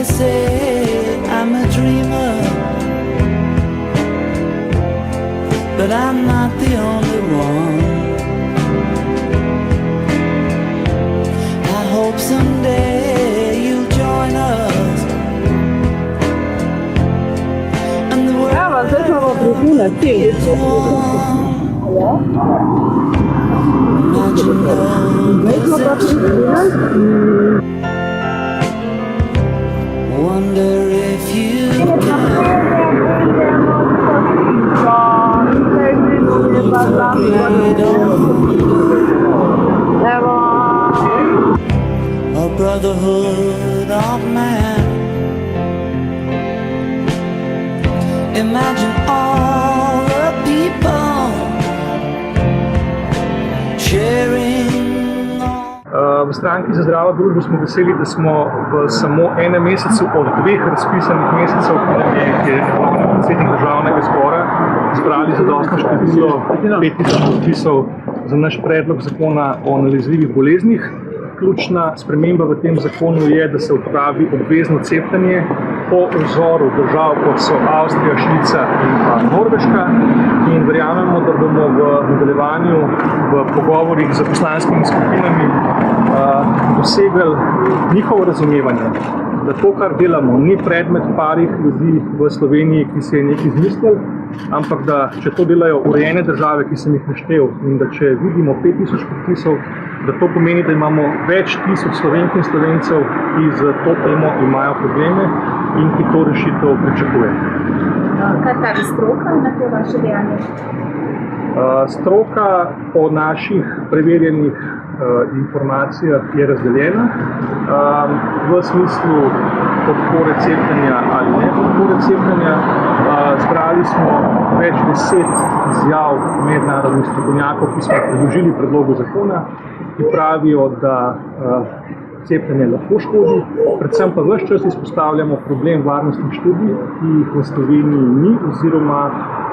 say I'm a dreamer, but I'm not the only one. I hope someday you'll join us. And the world is one. Imagine love. Wonder if you a brotherhood of man. Imagine all the people sharing. V Stranki za zdravo družbo smo veseli, da smo v samo enem mesecu od 2 razpisanih mesecev, ki je predsednik državnega zbora, zbrali zadostno število 5000 podpisov za naš predlog zakona o nalezljivih boleznih. Ključna sprememba v tem zakonu je, da se odpravi obvezno cepljenje po vzoru držav, kot so Avstrija, Švica in pa Norveška. In verjamemo, da bomo v nadaljevanju v pogovorih z poslanskimi skupinami dosegli njihovo razumevanje, da to, kar delamo, ni predmet parih ljudi v Sloveniji, ki se je nekaj izmislil, ampak da če to delajo urejene države, ki sem jih naštel, in da če vidimo 5000 podpisov, da to pomeni, da imamo več tisoč Slovenk in Slovencev, ki z to temo imajo probleme in ki to rešitev pričakujejo. Kaj pravi stroka na to vaše dejanje? Stroka po naših preverjenih informacijah je razdeljena v smislu podpore cepljenja ali ne podpore cepljenja. Zbrali smo več 10 izjav mednarodnih strokovnjakov, ki smo predložili predlogu zakona, ki pravijo, da cepljenje lahko škodi, predvsem pa ves čas izpostavljamo problem varnostnih študij, ki jih v Sloveniji ni, oziroma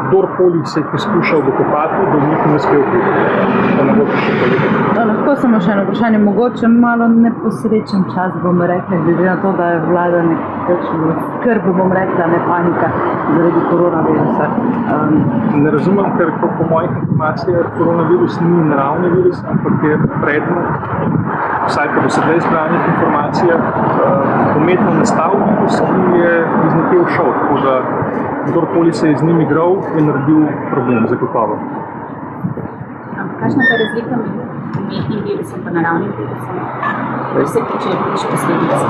kdorkoli se je poskušal dokopati, do njih ne uspel priti. Lahko samo še eno vprašanje, mogoče malo neposrečen čas, bomo rekli, glede na to, da je vlada nekakšno skrb, bomo rekla, ne panika zaradi koronavirusa. Ne razumem, ker po mojih informacijah koronavirus ni naravni virus, ampak je predmet, vsaj po dosedaj zbranih informacijah, umetno nastal virus, ki je iz nekje všel, tako da kdorkoli se je z njim igral, je naredil problem zagotovo. Kakšna pa je razlika med umetnim virusom in naravnim virusom? Kaj se tiče posledic?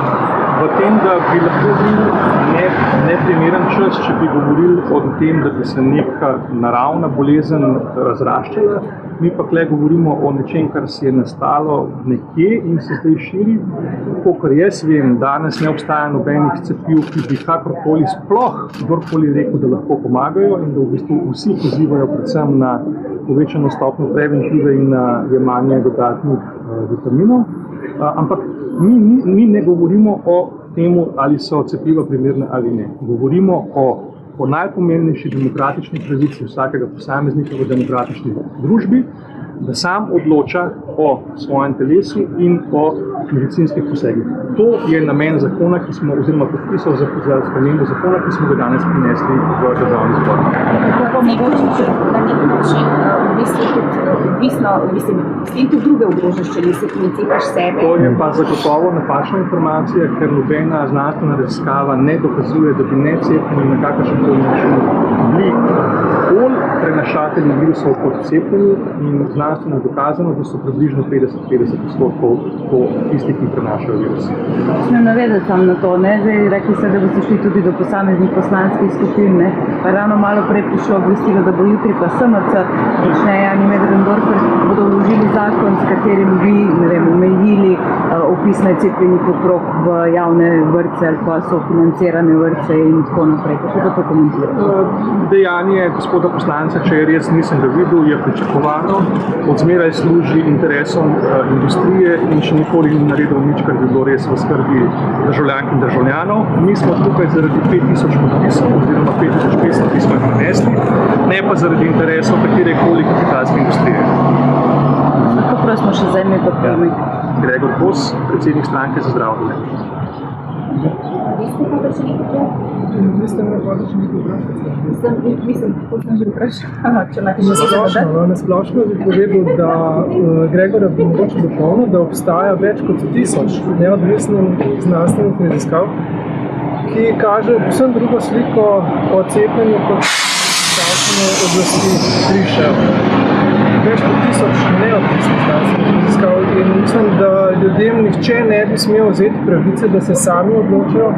V tem, da bi lahko bil neprimeren čas, če bi govorili o tem, da bi se neka naravna bolezen razraščala, mi pa tukaj govorimo o nečem, kar se je nastalo nekje in se zdaj širi. Kolikor jaz vem, danes ne obstaja nobenih cepiv, ki bi kakorkoli sploh kdorkoli rekel, da lahko pomagajo, in da v bistvu vsi pozivajo predvsem na povečano stopnjo preventive in na jemanje dodatnih vitaminov. Ampak mi ne govorimo o temu, ali so cepiva primerne ali ne. Govorimo o najpomembnejši demokratični pravici vsakega posameznika v demokratični družbi, da sam odloča o svojem telesu in o medicinskih posegih. To je namen zakona, oziroma podpisov za spremembo zakona, ki smo ga danes prinesli v državni zbor. Kako mogoče na nek način s tem tudi druge ogrožaš, če ne cepiš sebe? To je pa zagotovo napačna informacija, ker nobena znanstvena raziskava ne dokazuje, da bi necepljeni na kakršenkoli način bili bolj prenašatelji virusov kot cepljeni, in znanstveno je dokazano, da so približno 50% tisti, ki prenašajo virus. Smem navedati sam na to, ne? Zdaj rekli ste, da boste šli tudi do posameznih poslanskih skupin, ne? Pa ravno malo prej prišlo obvestilo, da bo jutri pa SMC, počne Jani Möderndorfer, bodo vložili zakon, s katerim bi, omejili vpisne cepljenih otrok v javne vrtce ali pa sofinancirane vrtce in tako naprej. Kako pa to komentirate? Dejanje gospoda poslanca, če je res nisem ga videl, je pričakovano, odzmeraj služi interesom industrije in še nikoli ni naredil nič, kar bi bilo res v skrbi državljank in državljanov. Mi smo tukaj zaradi 5000 podpisov oziroma 5500, ki smo jih nanesli, ne pa zaradi interesov katerekoli kapitalske industrije. Lahko prosimo še za ime pa priimek. Gregor Kos, predsednik Stranke za zdravo. Vi ste Vi ste me hodili še nekaj vprašati? Mislim, to sem že vprašala, če imate še nekaj dodati. Na splošno bi povedal, da Gregor bi mogoče dopolnil, da obstaja več kot 1000 neodvisnih znanstvenih raziskav, ki kažejo povsem drugo sliko o cepljenju, kot zdravstvene oblasti pišejo. Več kot 1000 neodvisnih znanstvenih raziskav in mislim, da ljudem nihče ne bi smel vzeti pravice, da se sami odločijo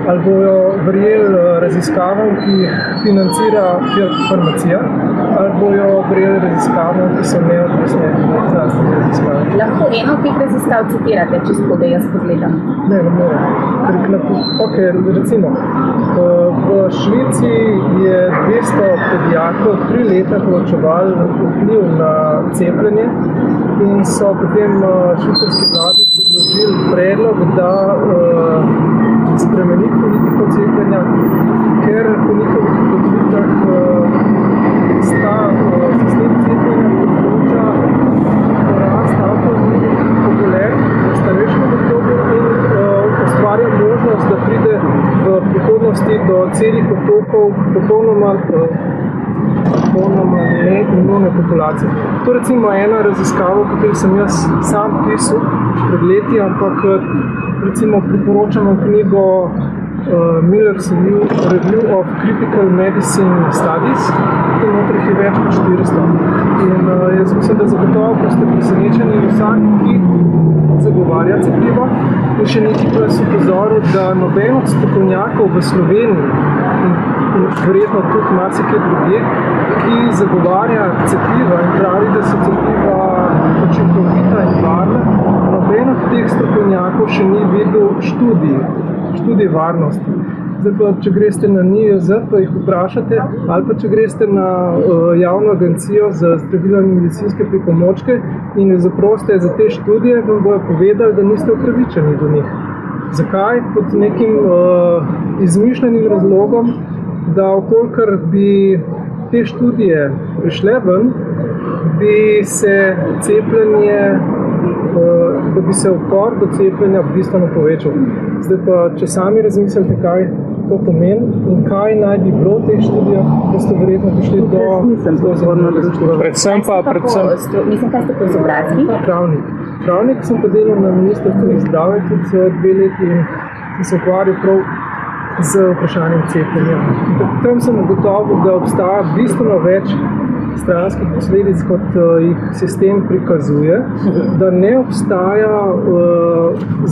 ali bojo verjeli raziskavam, ki jih financira farmacija, ali bojo verjeli raziskavam, ki so neodvisne znanstvene raziskave. Lahko eno od teh raziskav citirate, če spode jaz pogledam? Ne morem. Recimo, v Švici je 200 pediatrov 3 leta plačevali vpliv na cepljenje in so potem švicarski vladi predložili predlog, da spremeni politiko cepljenja, ker po njihovih ugotovitvah sta sistem cepljenja povzroča porast avtoimunnih obolenj v starejšem obdobju in ustvarja možnost, da pride v prihodnosti do celih otokov popolnoma neimunne populacije. To je recimo ena raziskava, o kateri sem jaz sam pisal pred leti, ampak recimo priporočam knjigo Miller's Review of Critical Medicine Studies, ki notrih je več kot 400. In jaz mislim, da zagotovo, ko ste presenečeni vsak, ki zagovarja cepivo, in še nekaj pa sem upozoril, da noben od strokovnjakov v Sloveniji in verjetno tudi marsikaj drugje, ki zagovarja cepiva in pravi, da so cepiva učinkovita in varna, noben od teh strokovnjakov še ni videl študij varnosti. Zdaj pa, če greste na NIJZ, pa jih vprašate, ali pa če greste na javno agencijo za zdravila in medicinske pripomočke in jo zaprosite za te študije, vam bojo povedali, da niste upravičeni do njih. Zakaj? Pod nekim izmišljenim razlogom, da okolikor bi te študije prišle ven, bi se cepljenje, da bi se upor do cepljenja bistveno povečal. Zdaj pa, če sami razmislite, kaj to pomeni in kaj naj bi bilo v teh študijah, da ste verjetno prišli do zvorno društva. Predvsem Mislim, kaj ste po izobrazbi? Pravnik sem pa delal na Ministrstvu za zdravje tudi 2 leti in sem se ukvarjal prav z vprašanjem cepljenja. Tam sem ugotovil, da obstaja bistveno več stranskih posledic, kot jih sistem prikazuje, da ne obstaja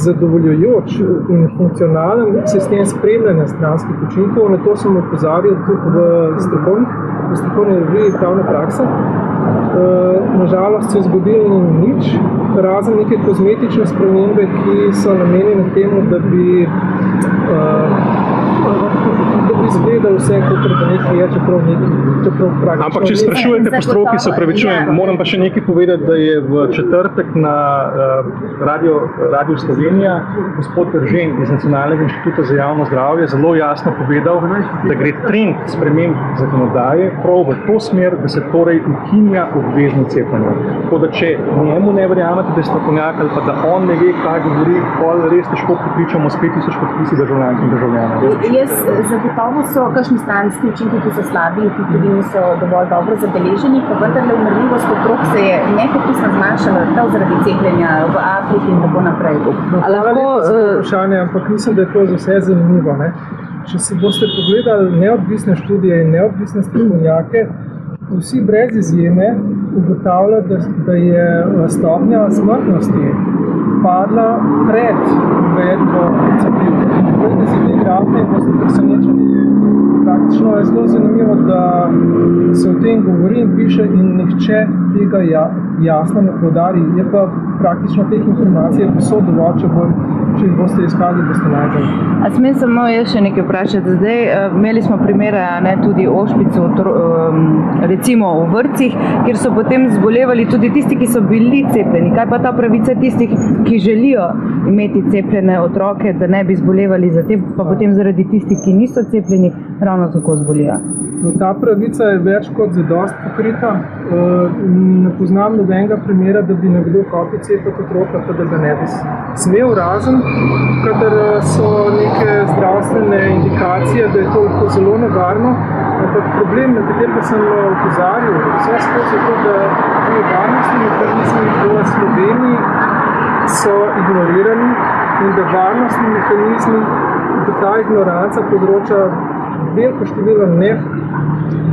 zadovoljujoč in funkcionalen sistem spremljanja stranskih učinkov. Na to sem opozarjal tudi v strokovni reviji Pravna praksa. Nažalost se je zgodilo nič, razen neke kozmetične spremembe, ki so namenjene temu, da bi izgleda vse, kot da nekaj je, čeprav praktično. Ampak če sprašujete po stroki, se opravičujem, moram pa še nekaj povedati, da je v četrtek na Radio Slovenija gospod Eržen iz Nacionalnega inštituta za javno zdravje zelo jasno povedal, da gre trend sprememb zakonodaje prav v to smer, da se torej ukinja obvezno cepljenje. Tako da če njemu ne verjamete, da je strokovnjak ali pa da on ne ve, kaj govori, potem res težko prepričamo s 5000 podpisi državljank in državljanov. Jaz zagotovo so kakšni stranski učinki, ki so slabi in ki tudi niso dovolj dobro zabeleženi, pa vendarle umrljivost otrok se je nepopisno zmanjšala prav zaradi cepljenja v Afriki in tako naprej. Vprašanje, ampak mislim, da je to za vse zanimivo. Ne? Če si boste pogledali neodvisne študije in neodvisne strokovnjake, vsi brez izjeme ugotavljajo, da je stopnja smrtnosti padla pred uvedbo cepiv. Pogledajte si te grafe in boste presenečeni. Praktično je zelo zanimivo, da se o tem govori in piše in nihče tega jasno ne poudari. Je pa praktično teh informacij povsod dovolj, če jih boste iskali, boste najdeli. A smem samo jaz še nekaj vprašati? Zdaj, imeli smo primere tudi ošpico, recimo v vrtcih, kjer so potem zbolevali tudi tisti, ki so bili cepljeni. Kaj pa ta pravica tistih, ki želijo imeti cepljene otroke, da ne bi zbolevali za te, pa potem zaradi tistih, ki niso cepljeni, ravno tako zbolijo? Ta pravica je več kot zadosti pokrita. Ne poznam nobenega primera, da bi nekdo hotel cepiti otroka, pa da ga ne bi smel, razen kadar so neke zdravstvene indikacije da je to lahko zelo nevarno, ampak problem, na katerega sem opozarjal, vse skozi je to, da ti varnostni mehanizmi v Sloveniji so ignorirani in da varnostni mehanizmi, da ta ignoranca področja veliko število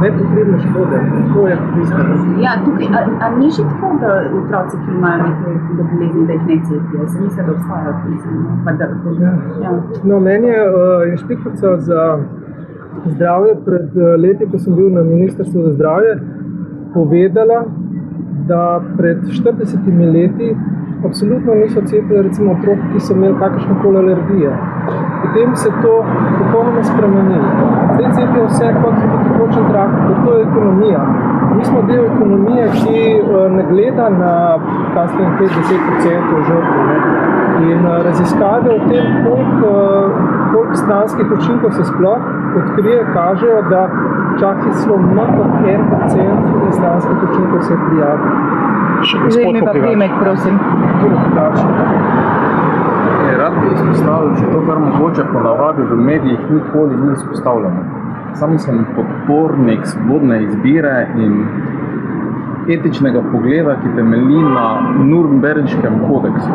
nepotrebne škode. To je bistveno. Ja, tukaj, a ni že tako, da otroci, ki imajo neke bolezni, da jih ne cepijo? Se misli, da obstajajo Ja. No, meni je inšpektorica za zdravje pred leti, ko sem bil na Ministrstvu za zdravje, povedala, da pred 40 leti absolutno niso cepili recimo otrok, ki so imeli kakršnekoli alergije. Potem se to popolnoma spremenilo. Zdaj cepijo vse kot tekočen trakt, ker to je ekonomija. Mi smo del ekonomije, ki ne gleda na 5-10% žrtev. In raziskave o tem, koliko stranskih učinkov se sploh odkrije, kažejo, da včasih celo manj kot 1% stranskih učinkov se prijavi. Zdaj mi pa primek, prosim. Rad bi izpostavil, če to, kar mogoče ponavadi v medijih nikoli ni izpostavljeno. Sam sem podpornik svobodne izbire in etičnega pogleda, ki temelji na Nürnberškem kodeksu,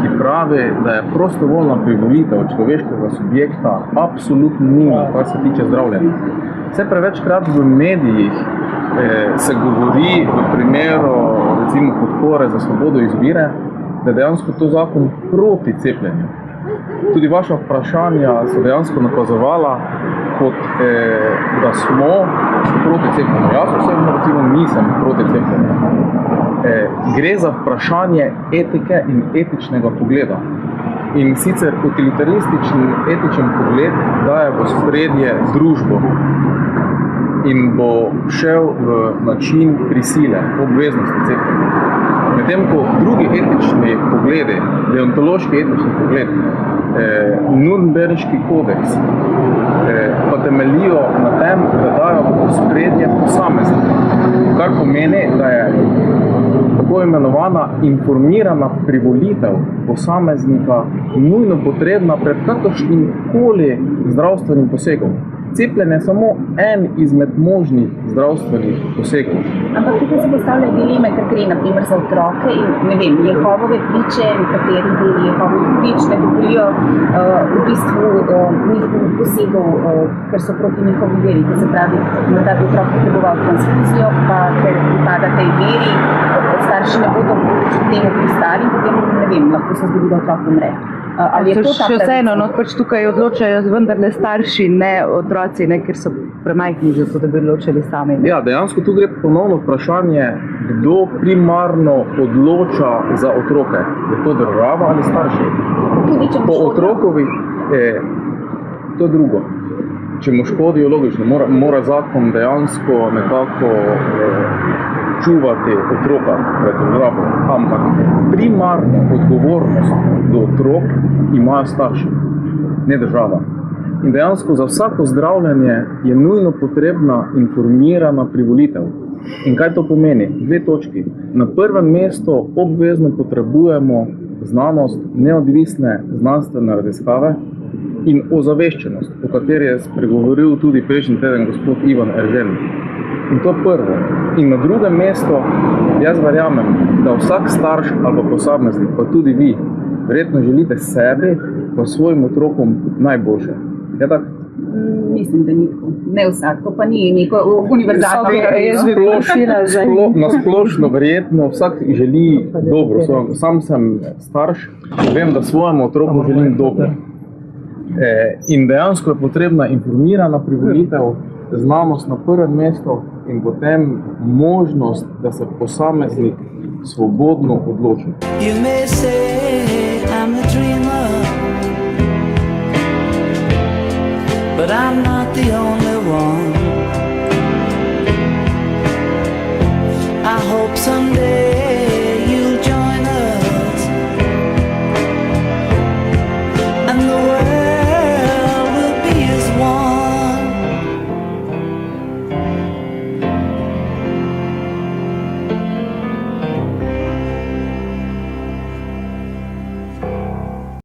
ki pravi, da je prostovoljna privolitev človeškega subjekta absolutno nujna, kar se tiče zdravljenja. Vse prevečkrat v medijih se govori v primeru recimo podpore za svobodo izbire, da je dejansko to zakon proti cepljenju. Tudi vaša vprašanja so dejansko nakazovala, kot da smo proti cepljenju. Jaz osebno recimo nisem proti cepljenju. Gre za vprašanje etike in etičnega pogleda. In sicer utilitarističen etičen pogled daje v ospredje družbo in bo šel v način prisile, obveznosti cepljenja. Medtem ko drugi etični pogledi, deontološki etični pogled, Nürnberški kodeks, pa temeljijo na tem, da dajo v ospredje posameznika, kar pomeni, da je tako imenovana informirana privolitev posameznika nujno potrebna pred kakršnim koli zdravstvenim posegom. Cepljenje je samo en izmed možnih zdravstvenih posegov. Ampak tukaj se postavljajo dileme, ker gre naprimer za otroke in ne vem, Jehovove priče, nekateri deli Jehovih prič ne dovolijo v bistvu njihovih posegov, ker so proti njihovi veri. To se pravi, morda bi otrok potreboval transfuzijo, pa ker pripada tej veri, starši ne bodo temu pristali, potem ne vem, lahko se zgodi, da otrok umre. Ali je to ta še vseeno, no, pač tukaj odločajo vendarle starši, ne otroci, ne, ker so premajhni za to, da bi odločili sami. Ja, dejansko tu gre ponovno vprašanje, kdo primarno odloča za otroke. Je to država ali starši? Po otrokovi to je drugo. Če mu škodijo, logično, mora zakon dejansko nekako čuvati otroka pred zlorabo, ampak primarno odgovornost do otrok imajo starši, ne država. In dejansko za vsako zdravljenje je nujno potrebna informirana privolitev. In kaj to pomeni? 2 točki. Na prvem mestu obvezno potrebujemo znanost, neodvisne znanstvene raziskave in ozaveščenost, o kateri je spregovoril tudi prejšnji teden gospod Ivan Eržen. In to prvo. In na drugem mestu jaz verjamem, da vsak starš ali posameznik, pa tudi vi, verjetno želite sebi pa svojim otrokom najboljše. Je tako? Mislim, da ni tako. Ne vsak, to pa ni neko univerzalno. Na splošno verjetno vsak želi dobro. Sam sem starš, vem, da svojemu otroku želim dobro. In dejansko je potrebna informirana privolitev, znanost na prvem mestu in potem možnost, da se posameznik svobodno odloči. You may say I'm a dreamer, but I'm not the only one. I hope